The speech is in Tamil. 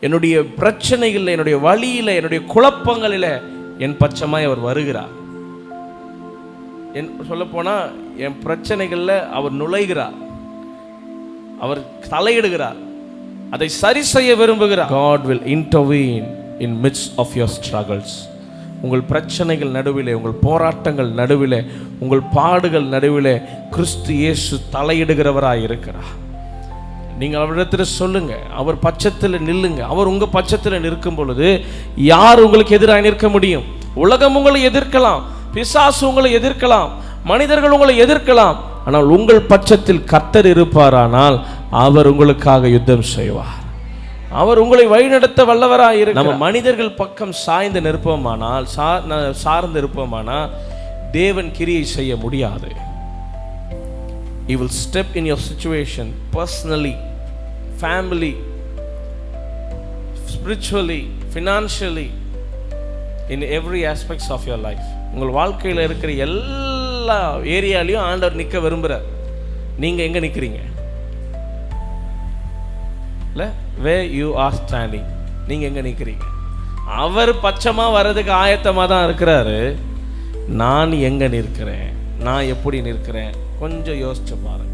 என்னுடைய பிரச்சனைகளில், என்னுடைய வழியில், என்னுடைய குழப்பங்களில் என் பட்சமாய் அவர் வருகிறார். சொல்லப்போனால் என் பிரச்சனைகளில் அவர் நுழைகிறார், அவர் தலையிடுகிறார், அதை சரி செய்ய விரும்புகிறார். God will intervene in midst of your struggles. உங்கள் பிரச்சனைகள் நடுவிலே, உங்கள் போராட்டங்கள் நடுவிலே, உங்கள் பாடுகள் நடுவிலே கிறிஸ்து இயேசு தலையிடுகிறவராய் இருக்கிறார். நீங்கள் அவரிடத்தில் சொல்லுங்க, அவர் பட்சத்தில் நில்லுங்க. அவர் உங்க பட்சத்தில் நிற்கும் பொழுது யார் உங்களுக்கு எதிராக நிற்க முடியும்? உலகம் உங்களை எதிர்க்கலாம், பிசாசு உங்களை எதிர்க்கலாம், மனிதர்கள் உங்களை எதிர்க்கலாம். ஆனால் உங்கள் பட்சத்தில் கர்த்தர் இருப்பாரானால் அவர் உங்களுக்காக யுத்தம் செய்வார். அவர் உங்களை வழிநடத்த வல்லவராக இருக்கிறார். நம்ம மனிதர்கள் பக்கம் சாய்ந்து நிற்போமானால், சார்ந்து இருப்போமானால் தேவன் கிரியை செய்ய முடியாது. He will step in your situation personally, family, spiritually, financially, in every aspects of your life. உங்கள் வாழ்க்கையில் இருக்கிற எல்லா ஏரியாலையும் ஆண்டவர் நிற்க விரும்புகிறார். நீங்க எங்க நிற்கிறீங்க? இல்லை, where you are standing, நீங்க எங்க நிற்கிறீங்க? அவர் பட்சமா வர்றதுக்கு ஆயத்தமாக தான் இருக்கிறாரு. நான் எங்க நிற்கிறேன், நான் எப்படி நிற்கிறேன், கொஞ்சம் யோசிச்சு பாருங்க.